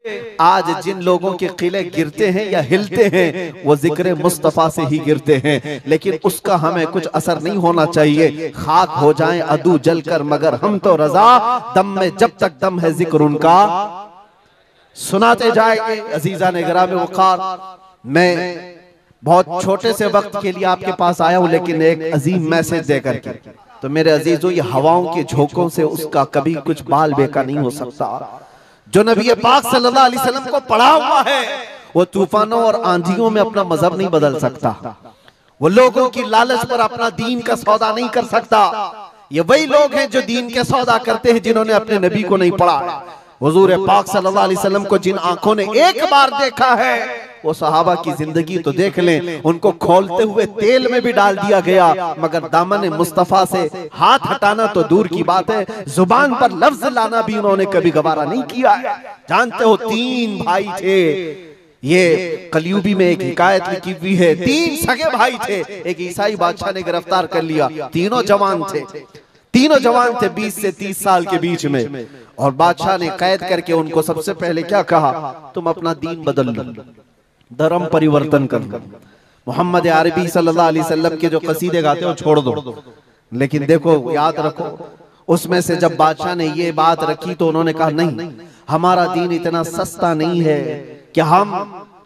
आज जिन लोगों के किले गिरते हैं या हिलते हैं वो जिक्र मुस्तफा से ही गिरते हैं, लेकिन उसका हमें कुछ असर नहीं होना चाहिए। खाक हो जाएं अदू जलकर मगर हम तो रजा, दम में जब तक दम है जिक्र उनका सुनाते जाएंगे। अजीजा ने गिरामे वक़ार, मैं बहुत छोटे से वक्त के लिए आपके पास आया हूं, लेकिन एक अजीम मैसेज देकर के। तो मेरे अजीजों, ये हवाओं के झोंकों से उसका कभी कुछ बाल बेका नहीं हो सकता। जो नबी पाक सल्लल्लाहु अलैहि वसल्लम को पढ़ा हुआ है वो तूफानों और आंधियों में अपना मजहब नहीं बदल सकता। वो लोगों की लालच पर अपना दीन का सौदा नहीं कर सकता। ये वही लोग हैं जो दीन के सौदा करते हैं जिन्होंने अपने नबी को नहीं पढ़ा। हुजूर पाक सल्लल्लाहु अलैहि वसल्लम को जिन आंखों ने एक बार देखा है वो सहाबा की जिंदगी तो देख लें। उनको खोलते हुए तेल में भी डाल दिया गया, मगर दामन मुस्तफा से हाथ हटाना तो दूर की बात है, जुबान पर लफ्ज लाना भी उन्होंने कभी गवारा नहीं किया। जानते हो, 3 भाई थे। ये कलयुगी में एक हिकायत लिखी हुई है, 3 सगे भाई थे। एक ईसाई बादशाह ने गिरफ्तार कर लिया। तीनों जवान थे 20 से 30 साल के बीच में। और बादशाह ने कैद करके उनको सबसे पहले क्या कहा, तुम अपना दीन बदल लो, धर्म परिवर्तन कर लो। मोहम्मद अरबी सल्लल्लाहु अलैहि वसल्लम के जो कसीदे गाते हो छोड़ दो। लेकिन देखो, याद रखो, उसमें से जब बादशाह ने ये बात रखी तो उन्होंने कहा, नहीं, हमारा दीन इतना सस्ता नहीं है कि हम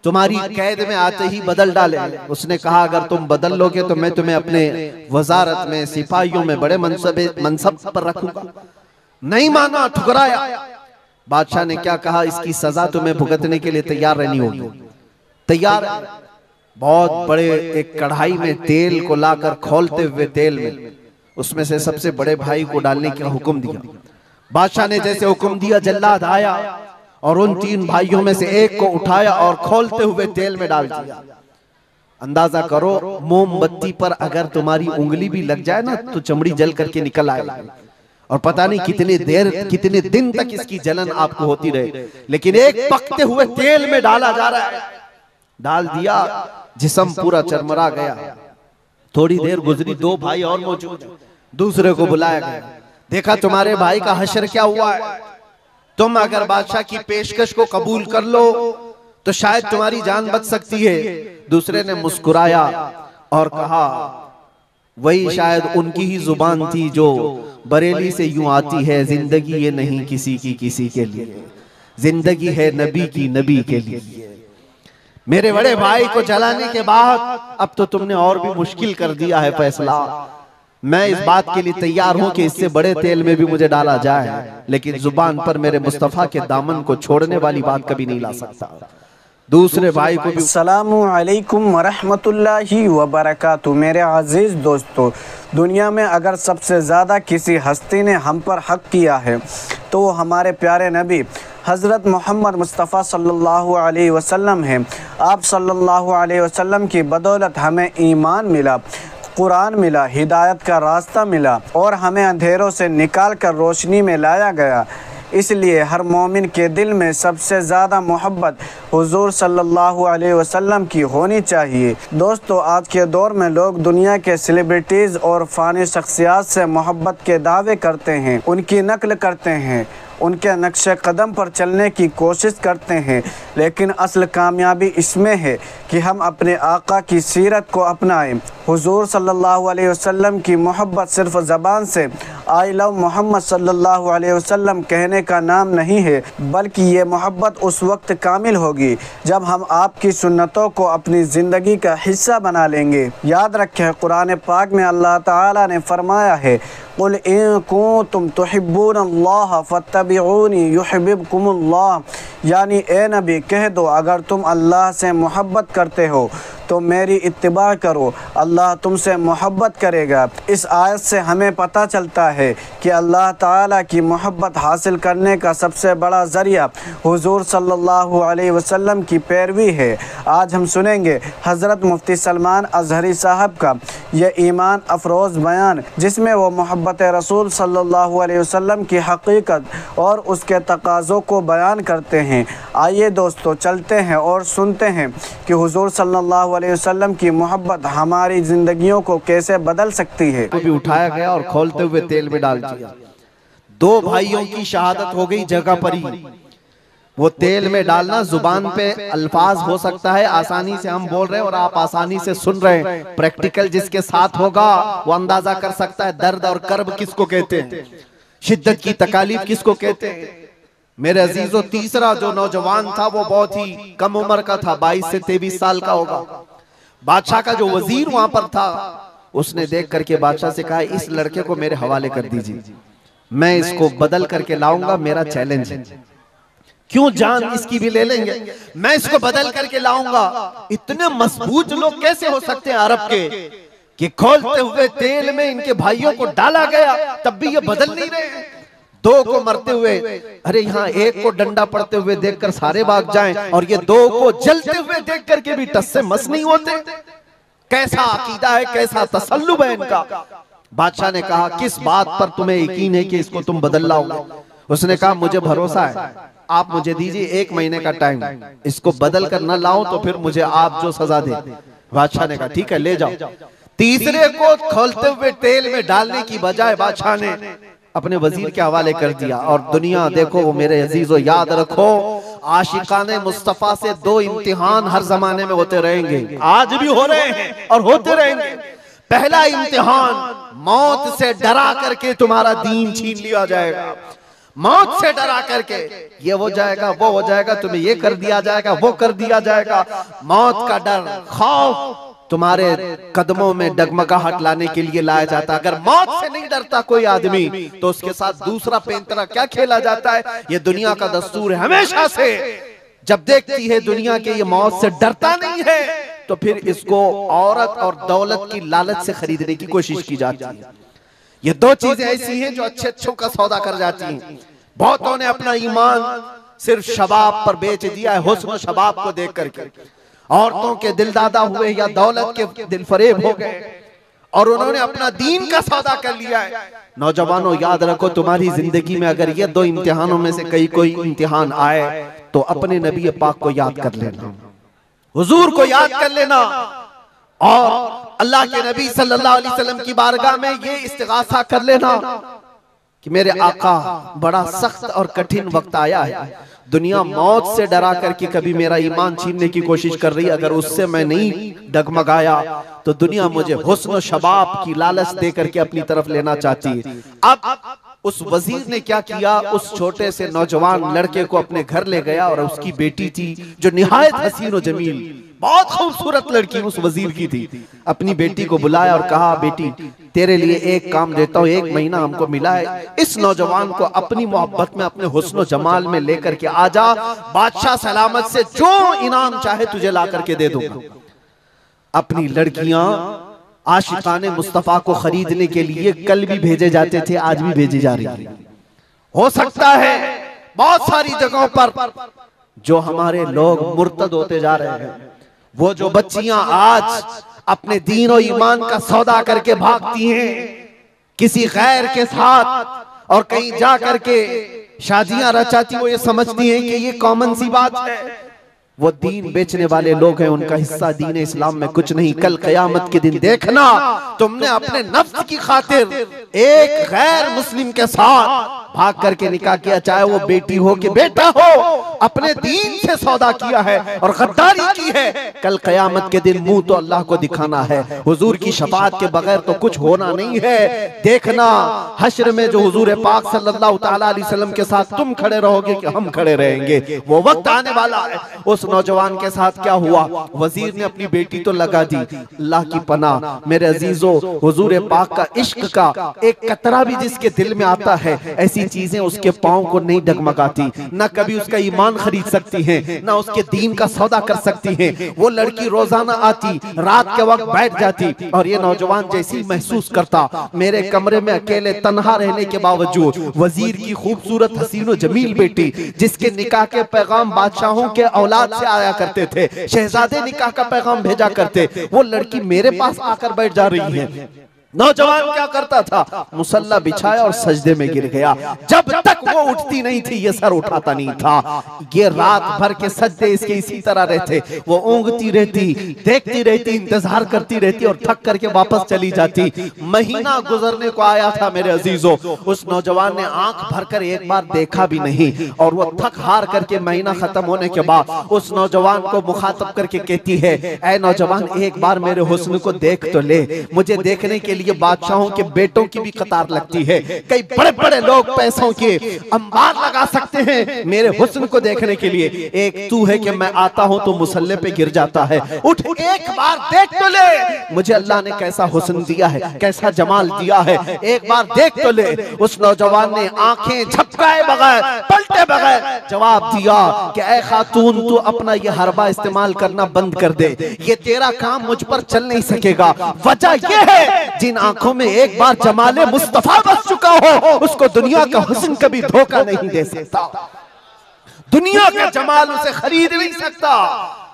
तुम्हारी कैद में आते ही बदल डाले। उसने कहा, अगर तुम बदल लोगे तो मैं तुम्हें अपने वजारत में, सिपाहियों में बड़े मनसब पर रखूंगा। नहीं माना, ठुकराया। बादशाह ने क्या कहा, इसकी सजा तुम्हें भुगतने के लिए तैयार रहनी होगी। तैयार। बहुत बड़े एक कढ़ाई में तेल को लाकर खोलते हुए तेल में उसमें से सबसे बड़े भाई को डालने का हुक्म दिया। बादशाह ने जैसे हुक्म दिया, जल्लाद आया और उन 3 भाइयों में से एक को उठाया और खोलते हुए तेल में डाल दिया। अंदाजा करो, मोमबत्ती पर अगर तुम्हारी उंगली भी लग जाए ना तो चमड़ी जल करके निकल आएगी। और पता नहीं कितने दिन तक इसकी जलन आपको होती रहे। लेकिन एक पकते हुए तेल में डाला जा रहा है। डाल दिया, जिस्म पूरा चरमरा गया। थोड़ी देर गुजरी, 2 भाई और मौजूद। दूसरे को बुलाया गया, देखा तुम्हारे भाई का हश्र क्या हुआ है। तुम अगर बादशाह की पेशकश को कबूल कर लो तो शायद तुम्हारी जान बच सकती है। दूसरे ने मुस्कुराया और कहा, वही शायद उनकी ही जुबान थी जो बरेली से यूं आती है, जिंदगी ये नहीं किसी की किसी के लिए, जिंदगी है नबी की नबी के लिए। मेरे बड़े भाई को जलाने के बाद अब तो तुमने और भी मुश्किल कर दिया है फैसला। मैं इस बात के लिए तैयार हूं कि इससे बड़े तेल में भी मुझे डाला जाए, लेकिन जुबान पर मेरे मुस्तफा के दामन को छोड़ने वाली बात कभी नहीं ला सकता। दूसरे भाई को भी अस्सलामु अलैकुम वरहमतुल्लाहि वबरकातुहू। मेरे अजीज दोस्तों, दुनिया में अगर सबसे ज़्यादा किसी हस्ती ने हम पर हक किया है तो वो हमारे प्यारे नबी हज़रत मोहम्मद मुस्तफ़ा सल्लल्लाहु अलैहि वसल्लम हैं। आप सल्लल्लाहु अलैहि वसल्लम की बदौलत हमें ईमान मिला, कुरान मिला, हिदायत का रास्ता मिला और हमें अंधेरों से निकाल कर रोशनी में लाया गया। इसलिए हर मोमिन के दिल में सबसे ज़्यादा मोहब्बत हुजूर सल्लल्लाहु अलैहि वसल्लम की होनी चाहिए। दोस्तों, आज के दौर में लोग दुनिया के सेलिब्रिटीज़ और फ़ानी शख्सियात से मोहब्बत के दावे करते हैं, उनकी नकल करते हैं, उनके नक्शे कदम पर चलने की कोशिश करते हैं। लेकिन असल कामयाबी इसमें है कि हम अपने आका की सीरत को अपनाएं। हुजूर सल्लल्लाहु अलैहि वसल्लम की मोहब्बत सिर्फ ज़बान से आई लव मोहम्मद सल्लल्लाहु अलैहि वसल्लम कहने का नाम नहीं है, बल्कि ये मोहब्बत उस वक्त कामिल होगी जब हम आपकी सुन्नतों को अपनी ज़िंदगी का हिस्सा बना लेंगे। याद रखें, कुरान पाक में अल्लाह ताला ने फरमाया है, कुल इन कुंतुम तुहिब्बूनल्लाह फत्तबिऊनी युहिब्बुकुमुल्लाह, यानी ए नबी कह दो, अगर तुम अल्लाह से मोहब्बत करते हो तो मेरी इत्तिबा करो, अल्लाह तुमसे मोहब्बत करेगा। इस आयत से हमें पता चलता है कि अल्लाह ताला की मोहब्बत हासिल करने का सबसे बड़ा ज़रिया हुजूर सल्लल्लाहु अलैहि वसल्लम की पैरवी है। आज हम सुनेंगे हज़रत मुफ्ती सलमान अज़हरी साहब का यह ईमान अफरोज़ बयान, जिसमें वो मोहब्बत रसूल सल्लल्लाहु अलैहि वसल्लम की हकीकत और उसके तकाज़ों को बयान करते हैं। आइए दोस्तों, चलते हैं और सुनते हैं कि हुजूर सल्लल्लाहु अलैहि वसल्लम की मोहब्बत हमारी जिंदगियों को कैसे बदल सकती है। को भी उठाया गया और खोलते हुए तेल में डाल दिया। 2 भाइयों की शहादत हो गई जगह पर ही। वो तेल में डालना, जुबान पे अल्फाज हो सकता है, आसानी से हम बोल रहे हैं और आप आसानी से सुन रहे हैं। प्रैक्टिकल जिसके साथ होगा वो अंदाजा कर सकता है दर्द और कर्ब किसको कहते हैं, शिद्दत की तकालीफ किसको कहते हैं। मेरे अजीजों, तीसरा जो नौजवान था वो बहुत ही कम उम्र का था, 22 से 23 साल का होगा। बादशाह का जो वजीर वहां पर था, उसने देख करके बादशाह से कहा, इस लड़के को मेरे हवाले कर दीजिए, मैं इसको बदल करके लाऊंगा, मेरा चैलेंज है। क्यों, जान इसकी भी ले लेंगे, मैं इसको बदल करके लाऊंगा। इतने मजबूत लोग कैसे हो सकते हैं अरब के कि खोलते हुए तेल में इनके भाइयों को डाला गया, तब भी ये बदल नहीं रहे। दो को मरते हुए, अरे यहाँ एक को डंडा पड़ते हुए देखकर सारे भाग जाएं, और ये दो को जलते हुए देख करके भी टस से मस नहीं होते। कैसा अकीदा है, कैसा तसल्लुब है इनका। बादशाह ने कहा, किस बात पर तुम्हें यकीन है कि इसको तुम बदल लाओगे? उसने कहा, मुझे भरोसा है, आप मुझे दीजिए 1 महीने का टाइम, इसको बदल कर न लाओ तो फिर मुझे आप जो सजा दे। बादशाह ने कहा, ठीक है, ले जाओ। तीसरे को खोलते हुए तेल में डालने की बजाय बादशाह ने अपने वजीर के हवाले कर दिया। और दुनिया देखो, वो मेरे अजीजों याद रखो, आशिकाने मुस्तफा से 2 इम्तिहान हर जमाने में होते रहेंगे, आज भी हो रहे हैं और होते रहेंगे। पहला इम्तिहान, मौत से डरा करके तुम्हारा दीन छीन लिया जाएगा, मौत से डरा करके ये हो जाएगा, वो हो जाएगा, तुम्हें ये कर दिया जाएगा, वो कर दिया जाएगा। मौत का डर, खौफ तुम्हारे कदमों में डगमगाहट लाने के लिए लाया जाता है। अगर मौत से नहीं डरता कोई आदमी तो उसके साथ दूसरा पैंतरा क्या खेला जाता है। ये दुनिया का दस्तूर है, हमेशा से जब देखती है दुनिया के ये मौत से डरता नहीं है तो फिर इसको औरत और दौलत की लालच से खरीदने की कोशिश की जाती है। ये 2 चीजें ऐसी हैं जो अच्छे अच्छों का सौदा कर जाती हैं। बहुतों ने अपना ईमान सिर्फ शबाब पर बेच दिया है, हुस्न शबाब को देख करके। औरतों के दिल दादा हुए या दौलत के दिल फरेब हो गए और उन्होंने अपना दीन का सौदा कर लिया है। नौजवानों, याद रखो, तुम्हारी जिंदगी में अगर ये 2 इम्तिहानों में से कोई इम्तिहान आए तो अपने नबी पाक को याद कर लेना, हुजूर को याद कर लेना और अल्लाह के नबी सल्लल्लाहु अलैहि वसल्लम की बारगाह में ये इस्तिगासा कर लेना कि मेरे आका, बड़ा सख्त और कठिन वक्त आया है। दुनिया मौत से डरा करके कभी मेरा ईमान छीनने की कोशिश कर रही है, अगर उससे मैं नहीं डगमगाया तो दुनिया मुझे हुस्न शबाब की लालच दे करके अपनी तरफ लेना चाहती है। अब उस वजीर ने क्या किया, उस छोटे से नौजवान लड़के को अपने घर ले गया और उसकी बेटी थी जो निहायत हसीन और जमील, बहुत खूबसूरत लड़की उस वजीर की थी। अपनी बेटी को बुलाया और कहा, बेटी तेरे लिए एक काम देता हूँ, 1 महीना हमको मिला है, इस नौजवान को अपनी मोहब्बत में, अपने हुस्न जमाल में लेकर के आजा, बादशाह सलामत से जो इनाम चाहे तुझे ला करके दे दूंगा। अपनी लड़कियां आशिकाने मुस्तफा को खरीदने के लिए कल भी भेजे जाते थे, आज भी भेजी जा रही है। हो सकता है बहुत सारी जगहों पर जो हमारे लोग मुर्तद होते जा रहे हैं, वो जो बच्चियां आज अपने दीन और ईमान का सौदा करके भागती हैं किसी गैर के साथ और कहीं जा करके शादियां रचाती, वो ये समझती हैं कि ये कॉमन सी बात है। वो दीन बेचने वाले लोग हैं, उनका हिस्सा दीन इस्लाम में कुछ नहीं। कल क़यामत के दिन देखना, तुमने अपने नफ्स की खातिर एक गैर मुस्लिम के साथ भाग करके निकाह किया, चाहे वो बेटी हो कि बेटा हो, अपने दीन से सौदा किया है और गद्दारी की है। कल क़यामत के दिन मुंह तो अल्लाह को दिखाना है, हुजूर की शफाअत के बगैर तो कुछ होना नहीं है। देखना हश्र में जो हुजूर पाक सल्लल्लाहु तआला अलैहि वसल्लम के साथ तुम खड़े रहोगे कि हम खड़े रहेंगे, वो वक्त आने वाला है। उस नौजवान के साथ क्या हुआ, वजीर ने अपनी बेटी तो लगा दी, अल्लाह की पनाह मेरे अजीजों, हुजूर पाक का इश्क का एक कतरा भी जिसके दिल में आता है, ऐसी चीजें उसके पांव को नहीं डगमगाती, न कभी उसका ईमान खरीद सकती हैं, न उसके दीन का सौदा कर सकती हैं। वो लड़की रोजाना आती, रात के वक्त बैठ जाती और ये नौजवान जैसी महसूस करता, मेरे कमरे में अकेले तन्हा रहने के बावजूद वजीर की खूबसूरत हसीनो जमील बेटी, जिसके निकाह के पैगाम बादशाहों के औलाद से आया करते थे, शहजादे निकाह का पैगाम भेजा करते, वो लड़की मेरे पास आकर बैठ जा रही है। नौजवान क्या करता था, मुसल्ला बिछाया और सजदे में गिर गया। जब तक वो उठती नहीं थी ये सर उठाता नहीं था। ये रात भर के सजदे इसके इसी तरह रहते। वो ऊँगती रहती, देखती रहती, इंतजार करती रहती और थक करके वापस चली जाती। महीना गुजरने को आया था मेरे अजीजों, उस नौजवान ने आंख भरकर एक बार देखा भी नहीं और वो थक हार करके महीना खत्म होने के बाद उस नौजवान को मुखातब करके कहती है, ऐ नौजवान एक बार मेरे हुस्न को देख तो ले। मुझे देखने के लिए बादशाहों के बेटों की भी कतार लगती है, कई बड़े बड़े लोग पैसों के अंबार लगा सकते हैं मेरे हुस्न को देखने के लिए। एक तू है कि मैं आता हूं तो मुसल्ले पे गिर जाता है। उठ एक बार देख तो ले, मुझे अल्लाह ने कैसा हुस्न दिया है, कैसा जमाल दिया है, एक बार देख तो ले। उस नौजवान ने आंखें झपकाए बगैर, पलटे बगैर जवाब दिया कि ऐ खातून तू अपना ये हरबा इस्तेमाल करना बंद कर दे, ये तेरा काम मुझ पर चल नहीं सकेगा। वजह ये है जिन आंखों में एक बार जमाले मुस्तफा बस चुका हो उसको दुनिया का हुस्न कभी धोखा नहीं दे सकता, दुनिया का जमाल उसे खरीद नहीं सकता।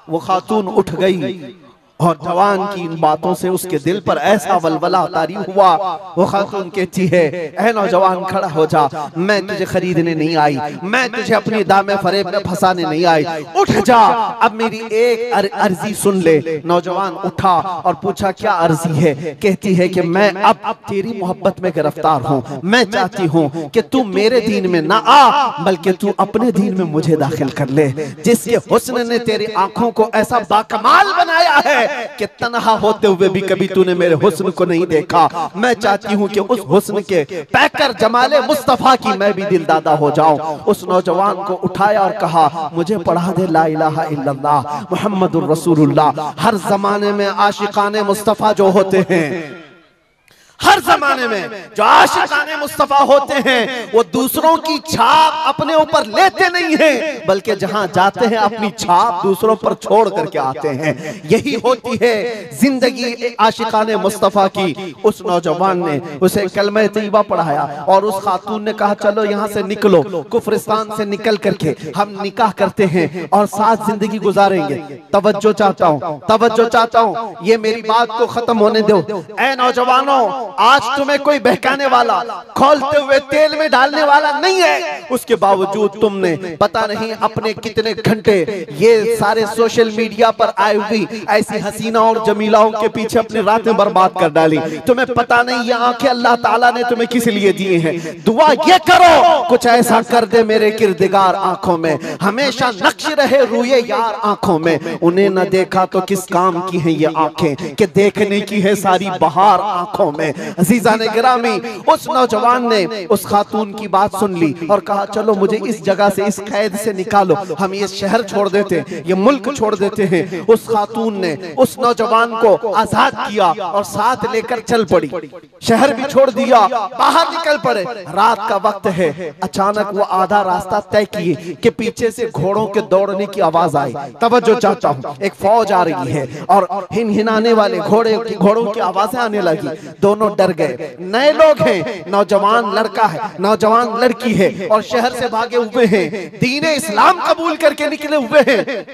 वो खातून उठ गई और जवान की इन बातों से उसके दिल पर ऐसा वलवला तारी हुआ। वो खातून कहती है, ऐ नौजवान खड़ा हो जा, मैं तुझे खरीदने नहीं आई, मैं तुझे अपनी दामे फरेब में फंसाने नहीं आई, उठ जा, अब मेरी एक अर्जी सुन ले। नौजवान उठा और पूछा क्या अर्जी है। कहती है कि मैं अब तेरी मोहब्बत में गिरफ्तार हूँ, मैं चाहती हूँ कि तू मेरे दीन में ना आ बल्कि तू अपने दीन में मुझे दाखिल कर ले। जिसके हुस्न ने तेरी आंखों को ऐसा बाकमाल बनाया है कि तन्हा होते हुए भी कभी तूने मेरे हुस्न को नहीं देखा। मैं चाहती हूँ कि उस हुस्न के पैकर जमाले मुस्तफा की मैं भी दिलदादा हो जाऊं। उस नौजवान को उठाया और कहा, मुझे पढ़ा दे ला इलाहा इल्लल्लाह मुहम्मदुर रसूलुल्लाह। हर जमाने में आशिकाने मुस्तफा जो होते हैं, हर जमाने में जो आशिकाने मुस्तफा होते हैं वो दूसरों की छाप अपने ऊपर लेते नहीं हैं बल्कि जहां जाते हैं अपनी छाप दूसरों पर छोड़ करके आते हैं। यही होती है जिंदगी आशिकाने मुस्तफा की। उस नौजवान ने उसे कलमे तैयबा पढ़ाया और उस खातून ने कहा, चलो यहाँ से निकलो, कुफरिस्तान से निकल करके हम निकाह करते हैं और साथ जिंदगी गुजारेंगे। तवज्जो चाहता हूँ, तवज्जो चाहता हूँ, ये मेरी बात को खत्म होने दो। ऐ नौजवानों, आज तुम्हें कोई बहकाने वाला, खोलते हुए तेल में डालने वाला नहीं है, उसके बावजूद तुमने पता नहीं अपने कितने घंटे ये सारे सोशल मीडिया पर आई हुई ऐसी हसीना और जमीलाओं के पीछे अपनी रातें बर्बाद कर डाली। तुम्हें पता नहीं ये आंखें अल्लाह ताला ने तुम्हें किस लिए दिए हैं। दुआ ये करो कुछ ऐसा कर दे मेरे किरदिगार आंखों में, हमेशा नक्श रहे रूए यार आंखों में। उन्हें न देखा तो किस काम की है ये आंखें कि देखने की है सारी बहार आंखों में। अजीजा ने गिरामी, उस नौजवान ने उस खातून की बात सुन ली और कहा, चलो मुझे इस जगह से, इस कैद से निकालो, हम ये शहर छोड़ देते हैं, ये मुल्क छोड़ देते हैं। उस खातून ने उस नौजवान को आजाद किया और साथ लेकर चल पड़ी, शहर भी छोड़ दिया, बाहर निकल पड़े। रात का वक्त है, अचानक वो आधा रास्ता तय किए कि पीछे से घोड़ों के दौड़ने की आवाज आई। तवज्जो चाहता हूँ, एक फौज आ रही है और हिनहिनाने वाले घोड़ों की आवाजें आने लगी। दोनों डर गए। नए लोग हैं, नौजवान लड़का है, नौजवान लड़की है और शहर से भागे हुए हैं, दीन इस्लाम कबूल करके निकले हुए हैं।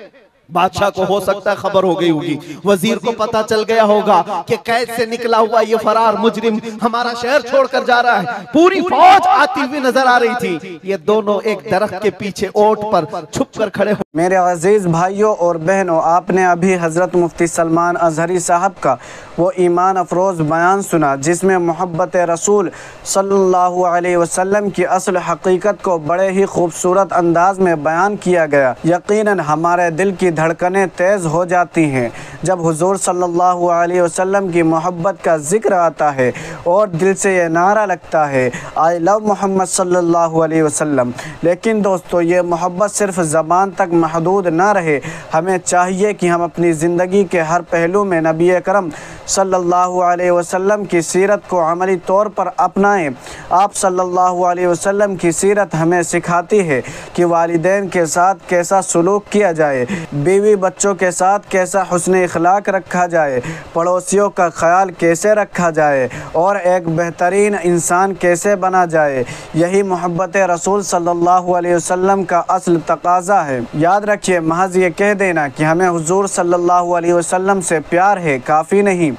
बादशाह को हो सकता है खबर हो गई होगी, वजीर को पता चल गया होगा कि कैद से निकला हुआ ये फरार मुजरिम हमारा शहर छोड़कर जा रहा है। पूरी फौज आती हुई नजर आ रही थी। ये दोनों एक दरख्त के पीछे ओट पर छुप कर खड़े हो। मेरे अजीज भाइयों और बहनों, आपने अभी हजरत मुफ्ती सलमान अजहरी साहब का वो ईमान अफरोज बयान सुना जिसमें मोहब्बत रसूल सल्लल्लाहु अलैहि वसल्लम की असल हकीकत को बड़े ही खूबसूरत अंदाज में बयान किया गया। यकीनन हमारे दिल की धड़कनें तेज़ हो जाती हैं जब हुजूर सल्लल्लाहु अलैहि वसल्लम की मोहब्बत का जिक्र आता है और दिल से ये नारा लगता है, आई लव मोहम्मद सल्लल्लाहु अलैहि वसल्लम। लेकिन दोस्तों, ये मोहब्बत सिर्फ ज़बान तक महदूद ना रहे। हमें चाहिए कि हम अपनी ज़िंदगी के हर पहलू में नबी करम सल्लल्लाहु अलैहि वसल्लम की सीरत को अमली तौर पर अपनाएं। आप सल्लल्लाहु अलैहि वसल्लम की सीरत हमें सिखाती है कि वालिदैन के साथ कैसा सलूक किया जाए, बीवी बच्चों के साथ कैसा हुस्न इखलाक रखा जाए, पड़ोसियों का ख्याल कैसे रखा जाए और एक बेहतरीन इंसान कैसे बना जाए। यही मोहब्बत रसूल सल्लल्लाहु अलैहि वसल्लम का असल तकाज़ा है। याद रखिए, महज ये कह देना कि हमें हुजूर सल्लल्लाहु अलैहि वसल्लम से प्यार है काफ़ी नहीं।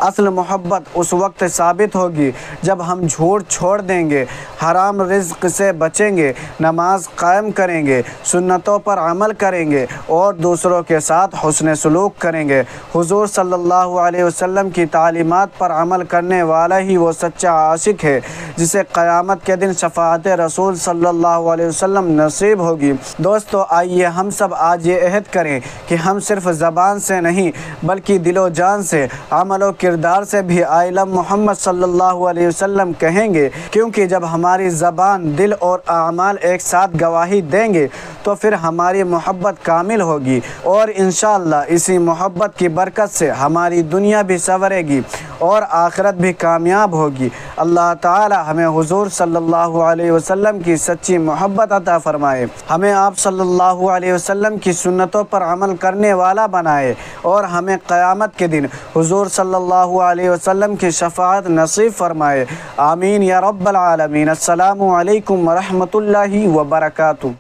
असल मोहब्बत उस वक्त साबित होगी जब हम झूठ छोड़ देंगे, हराम रिज़्क से बचेंगे, नमाज कायम करेंगे, सुन्नतों पर अमल करेंगे और दूसरों के साथ हुस्न सलूक करेंगे। हुजूर सल्लल्लाहु अलैहि वसल्लम की तालीमात पर अमल करने वाला ही वो सच्चा आशिक है जिसे क़यामत के दिन शफ़ाअत रसूल सल्लल्लाहु अलैहि वसल्लम नसीब होगी। दोस्तों, आइए हम सब आज ये अहद करें कि हम सिर्फ़ ज़बान से नहीं बल्कि दिलो जान से, अमल और किरदार से भी आई लव मोहम्मद सल्लल्लाहु अलैहि वसल्लम कहेंगे, क्योंकि जब हमारी ज़बान, दिल और आमाल एक साथ गवाही देंगे तो फिर हमारी मोहब्बत कामिल होगी और इंशाअल्लाह इसी मोहब्बत की बरकत से हमारी दुनिया भी संवरेगी और आखिरत भी कामयाब होगी। अल्लाह ताला हमें हुजूर सल्लल्लाहु अलैहि वसल्लम की सच्ची मोहब्बत अता फ़रमाए, हमें आप सल्लल्लाहु अलैहि वसल्लम की सुन्नतों पर अमल करने वाला बनाए और हमें क़यामत के दिन हुजूर सल्लल्लाहु अलैहि वसल्लम की शफ़ाअत नसीब फ़रमाए। आमीन या रब्बल आलमीन। अस्सलामु अलैकुम व रहमतुल्लाहि व बरकातुहू।